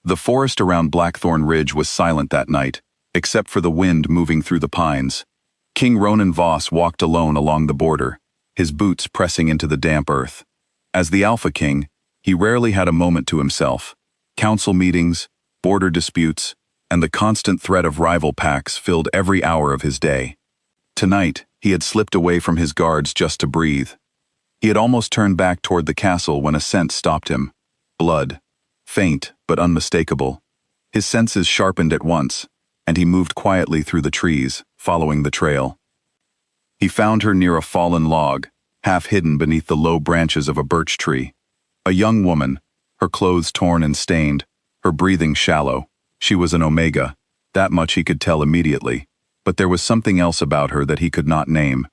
The forest around Blackthorn Ridge was silent that night, except for the wind moving through the pines. King Ronan Voss walked alone along the border, his boots pressing into the damp earth. As the Alpha King, he rarely had a moment to himself. Council meetings, border disputes, and the constant threat of rival packs filled every hour of his day. Tonight, he had slipped away from his guards just to breathe. He had almost turned back toward the castle when a scent stopped him. Blood. Faint, but unmistakable. His senses sharpened at once, and he moved quietly through the trees, following the trail. He found her near a fallen log, half hidden beneath the low branches of a birch tree. A young woman, her clothes torn and stained, her breathing shallow. She was an Omega, that much he could tell immediately, but there was something else about her that he could not name.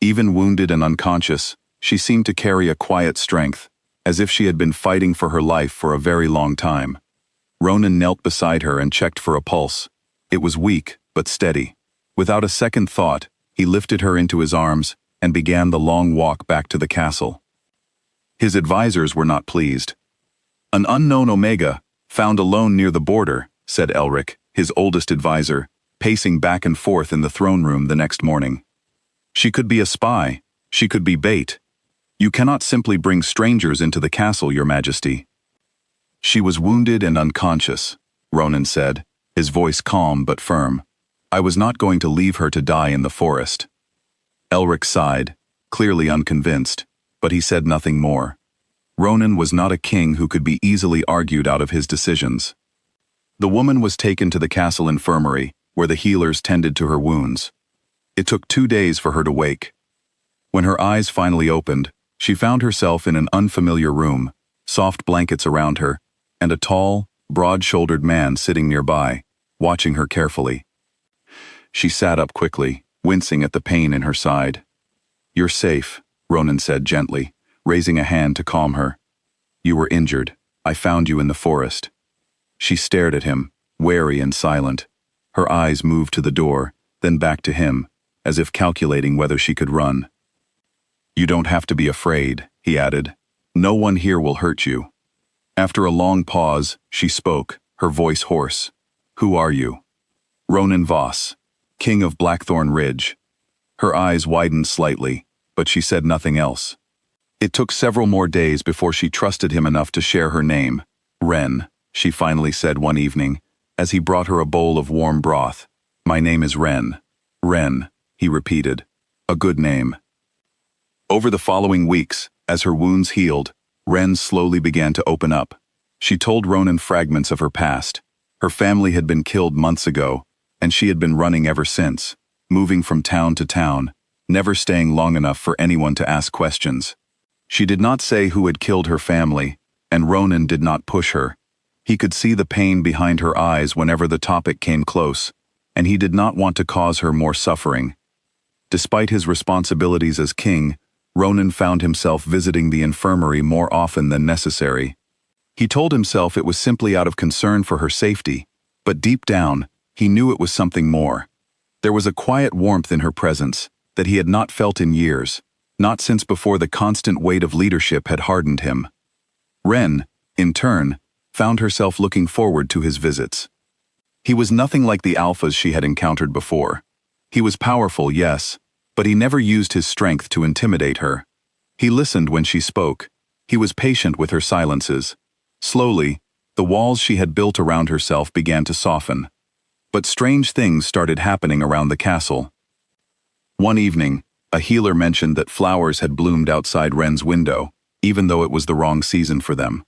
Even wounded and unconscious, she seemed to carry a quiet strength, as if she had been fighting for her life for a very long time. Ronan knelt beside her and checked for a pulse. It was weak, but steady. Without a second thought, he lifted her into his arms and began the long walk back to the castle. His advisors were not pleased. "An unknown Omega, found alone near the border," said Elric, his oldest advisor, pacing back and forth in the throne room the next morning. "She could be a spy. She could be bait. You cannot simply bring strangers into the castle, Your Majesty." "She was wounded and unconscious," Ronan said, his voice calm but firm. "I was not going to leave her to die in the forest." Elric sighed, clearly unconvinced, but he said nothing more. Ronan was not a king who could be easily argued out of his decisions. The woman was taken to the castle infirmary, where the healers tended to her wounds. It took 2 days for her to wake. When her eyes finally opened, she found herself in an unfamiliar room, soft blankets around her, and a tall, broad-shouldered man sitting nearby, watching her carefully. She sat up quickly, wincing at the pain in her side. "You're safe," Ronan said gently, raising a hand to calm her. "You were injured. I found you in the forest." She stared at him, wary and silent. Her eyes moved to the door, then back to him, as if calculating whether she could run. "You don't have to be afraid," he added. "No one here will hurt you." After a long pause, she spoke, her voice hoarse. "Who are you?" "Ronan Voss, King of Blackthorn Ridge." Her eyes widened slightly, but she said nothing else. It took several more days before she trusted him enough to share her name. "Ren," she finally said one evening, as he brought her a bowl of warm broth. "My name is Ren." "Ren," he repeated. "A good name." Over the following weeks, as her wounds healed, Ren slowly began to open up. She told Ronan fragments of her past. Her family had been killed months ago, and she had been running ever since, moving from town to town, never staying long enough for anyone to ask questions. She did not say who had killed her family, and Ronan did not push her. He could see the pain behind her eyes whenever the topic came close, and he did not want to cause her more suffering. Despite his responsibilities as king, Ronan found himself visiting the infirmary more often than necessary. He told himself it was simply out of concern for her safety, but deep down, he knew it was something more. There was a quiet warmth in her presence that he had not felt in years, not since before the constant weight of leadership had hardened him. Ren, in turn, found herself looking forward to his visits. He was nothing like the alphas she had encountered before. He was powerful, yes, but he never used his strength to intimidate her. He listened when she spoke. He was patient with her silences. Slowly, the walls she had built around herself began to soften. But strange things started happening around the castle. One evening, a healer mentioned that flowers had bloomed outside Ren's window, even though it was the wrong season for them.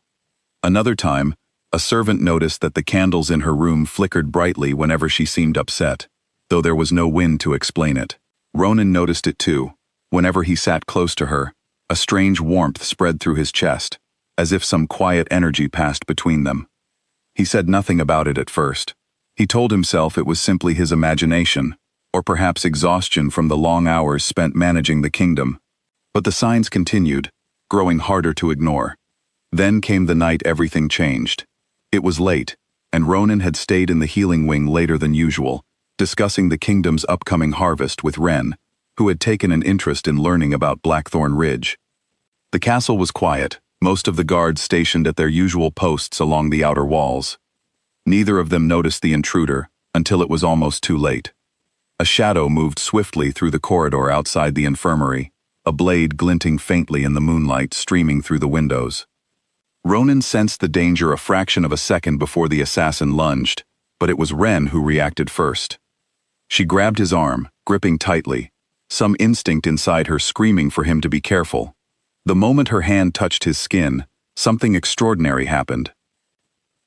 Another time, a servant noticed that the candles in her room flickered brightly whenever she seemed upset, though there was no wind to explain it. Ronan noticed it too. Whenever he sat close to her, a strange warmth spread through his chest, as if some quiet energy passed between them. He said nothing about it at first. He told himself it was simply his imagination, or perhaps exhaustion from the long hours spent managing the kingdom. But the signs continued, growing harder to ignore. Then came the night everything changed. It was late, and Ronan had stayed in the healing wing later than usual, discussing the kingdom's upcoming harvest with Ren, who had taken an interest in learning about Blackthorn Ridge. The castle was quiet, most of the guards stationed at their usual posts along the outer walls. Neither of them noticed the intruder until it was almost too late. A shadow moved swiftly through the corridor outside the infirmary, a blade glinting faintly in the moonlight streaming through the windows. Ronan sensed the danger a fraction of a second before the assassin lunged, but it was Ren who reacted first. She grabbed his arm, gripping tightly, some instinct inside her screaming for him to be careful. The moment her hand touched his skin, something extraordinary happened.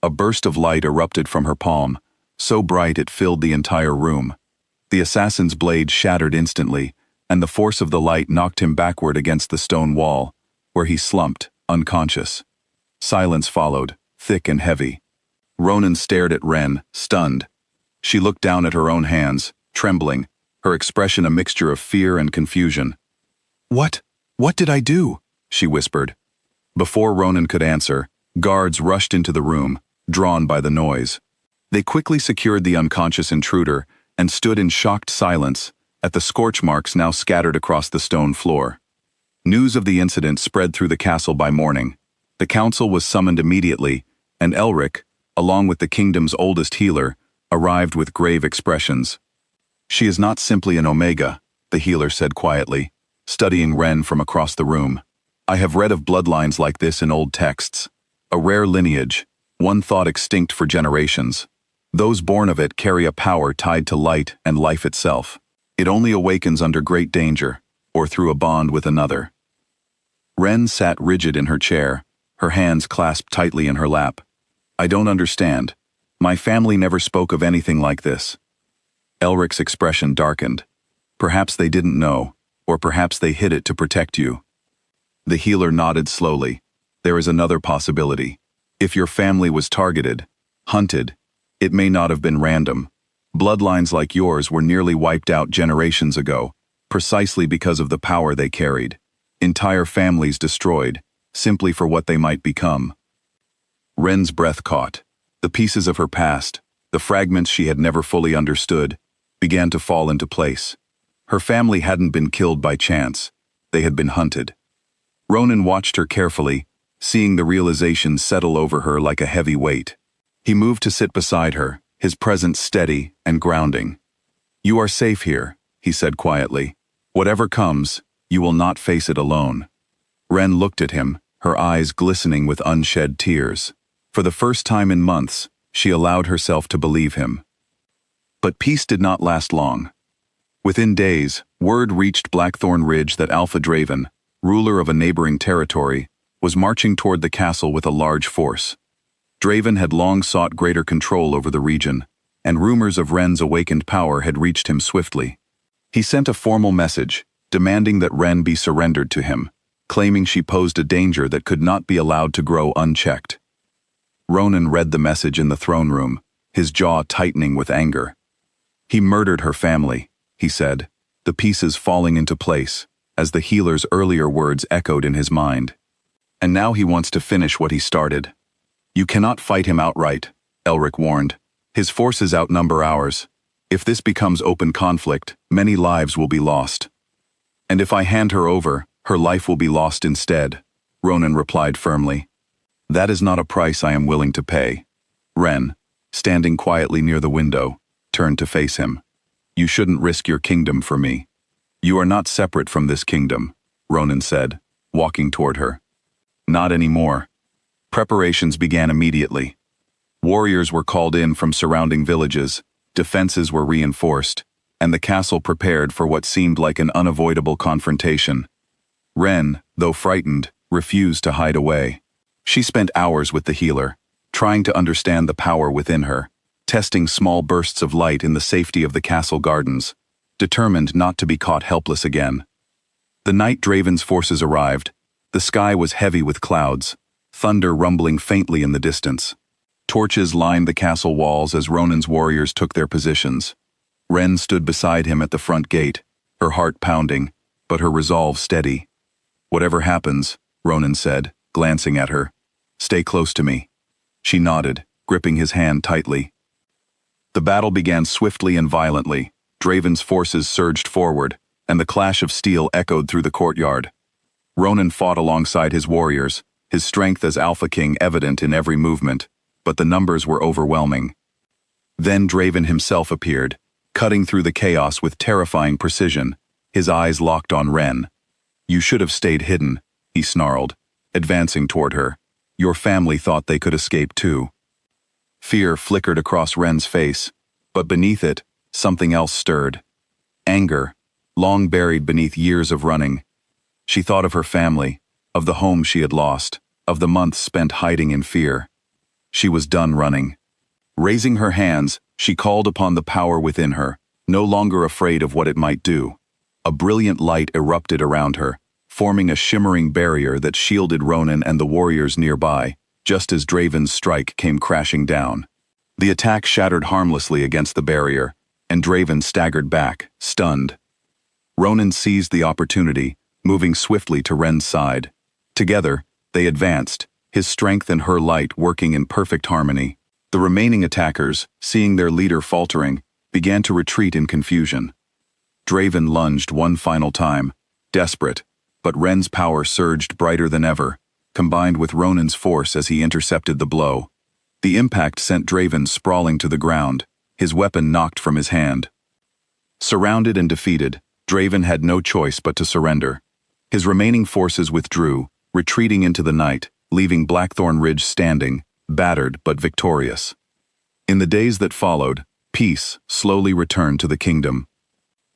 A burst of light erupted from her palm, so bright it filled the entire room. The assassin's blade shattered instantly, and the force of the light knocked him backward against the stone wall, where he slumped, unconscious. Silence followed, thick and heavy. Ronan stared at Ren, stunned. She looked down at her own hands, trembling, her expression a mixture of fear and confusion. What did I do?" she whispered. Before Ronan could answer, guards rushed into the room, drawn by the noise. They quickly secured the unconscious intruder and stood in shocked silence at the scorch marks now scattered across the stone floor. News of the incident spread through the castle by morning. The council was summoned immediately, and Elric, along with the kingdom's oldest healer, arrived with grave expressions. "She is not simply an Omega," the healer said quietly, studying Ren from across the room. "I have read of bloodlines like this in old texts. A rare lineage, one thought extinct for generations. Those born of it carry a power tied to light and life itself. It only awakens under great danger, or through a bond with another." Ren sat rigid in her chair, her hands clasped tightly in her lap. "I don't understand. My family never spoke of anything like this." Elric's expression darkened. "Perhaps they didn't know, or perhaps they hid it to protect you." The healer nodded slowly. "There is another possibility. If your family was targeted, hunted, it may not have been random. Bloodlines like yours were nearly wiped out generations ago, precisely because of the power they carried. Entire families destroyed, simply for what they might become." Ren's breath caught. The pieces of her past, the fragments she had never fully understood, began to fall into place. Her family hadn't been killed by chance. They had been hunted. Ronan watched her carefully, seeing the realization settle over her like a heavy weight. He moved to sit beside her, his presence steady and grounding. "You are safe here," he said quietly. "Whatever comes, you will not face it alone." Ren looked at him, her eyes glistening with unshed tears. For the first time in months, she allowed herself to believe him. But peace did not last long. Within days, word reached Blackthorn Ridge that Alpha Draven, ruler of a neighboring territory, was marching toward the castle with a large force. Draven had long sought greater control over the region, and rumors of Ren's awakened power had reached him swiftly. He sent a formal message, demanding that Ren be surrendered to him, claiming she posed a danger that could not be allowed to grow unchecked. Ronan read the message in the throne room, his jaw tightening with anger. "He murdered her family," he said, the pieces falling into place, as the healer's earlier words echoed in his mind. "And now he wants to finish what he started." "You cannot fight him outright," Elric warned. "His forces outnumber ours. If this becomes open conflict, many lives will be lost." "And if I hand her over, her life will be lost instead," Ronan replied firmly. "That is not a price I am willing to pay." Ren, standing quietly near the window, turned to face him. "You shouldn't risk your kingdom for me." "You are not separate from this kingdom," Ronan said, walking toward her. "Not anymore." Preparations began immediately. Warriors were called in from surrounding villages, defenses were reinforced, and the castle prepared for what seemed like an unavoidable confrontation. Ren, though frightened, refused to hide away. She spent hours with the healer, trying to understand the power within her, testing small bursts of light in the safety of the castle gardens, determined not to be caught helpless again. The night Draven's forces arrived, the sky was heavy with clouds, thunder rumbling faintly in the distance. Torches lined the castle walls as Ronan's warriors took their positions. Ren stood beside him at the front gate, her heart pounding, but her resolve steady. "Whatever happens," Ronan said, glancing at her, "stay close to me." She nodded, gripping his hand tightly. The battle began swiftly and violently. Draven's forces surged forward, and the clash of steel echoed through the courtyard. Ronan fought alongside his warriors, his strength as Alpha King evident in every movement. but the numbers were overwhelming. Then Draven himself appeared, cutting through the chaos with terrifying precision, his eyes locked on Ren. "You should have stayed hidden," he snarled, advancing toward her. "Your family thought they could escape too." Fear flickered across Ren's face, but beneath it, something else stirred. Anger, long buried beneath years of running. She thought of her family, of the home she had lost, of the months spent hiding in fear. She was done running. Raising her hands, she called upon the power within her, no longer afraid of what it might do. A brilliant light erupted around her, forming a shimmering barrier that shielded Ronan and the warriors nearby, just as Draven's strike came crashing down. The attack shattered harmlessly against the barrier, and Draven staggered back, stunned. Ronan seized the opportunity, moving swiftly to Ren's side. Together, they advanced, his strength and her light working in perfect harmony. The remaining attackers, seeing their leader faltering, began to retreat in confusion. Draven lunged one final time, desperate, but Ren's power surged brighter than ever, combined with Ronan's force as he intercepted the blow. The impact sent Draven sprawling to the ground, his weapon knocked from his hand. Surrounded and defeated, Draven had no choice but to surrender. His remaining forces withdrew, retreating into the night, leaving Blackthorn Ridge standing, battered but victorious. In the days that followed, peace slowly returned to the kingdom.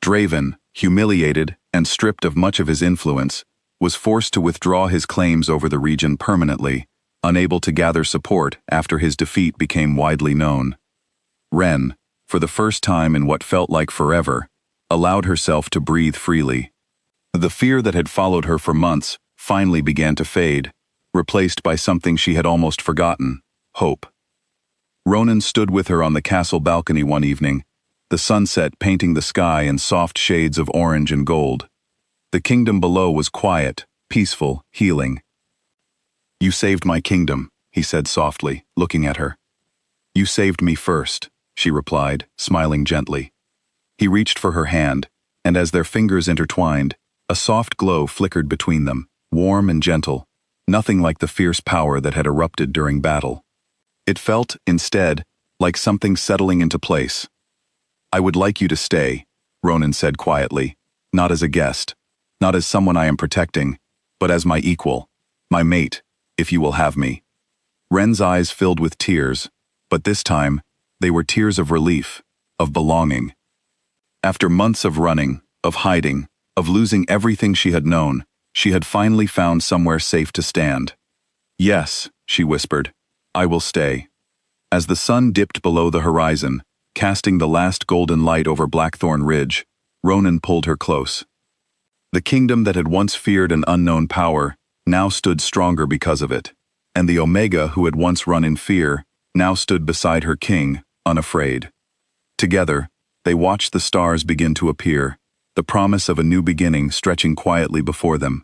Draven, humiliated and stripped of much of his influence, was forced to withdraw his claims over the region permanently, unable to gather support after his defeat became widely known. Ren, for the first time in what felt like forever, allowed herself to breathe freely. The fear that had followed her for months finally began to fade, replaced by something she had almost forgotten: hope. Ronan stood with her on the castle balcony one evening, the sunset painting the sky in soft shades of orange and gold. The kingdom below was quiet, peaceful, healing. "You saved my kingdom," he said softly, looking at her. "You saved me first," she replied, smiling gently. He reached for her hand, and as their fingers intertwined, a soft glow flickered between them, warm and gentle, nothing like the fierce power that had erupted during battle. It felt, instead, like something settling into place. "I would like you to stay," Ronan said quietly, "not as a guest, not as someone I am protecting, but as my equal, my mate, if you will have me." Ren's eyes filled with tears, but this time, they were tears of relief, of belonging. After months of running, of hiding, of losing everything she had known, she had finally found somewhere safe to stand. "Yes," she whispered, "I will stay." As the sun dipped below the horizon, casting the last golden light over Blackthorn Ridge, Ronan pulled her close. The kingdom that had once feared an unknown power now stood stronger because of it, and the Omega who had once run in fear now stood beside her king, unafraid. Together, they watched the stars begin to appear, the promise of a new beginning stretching quietly before them.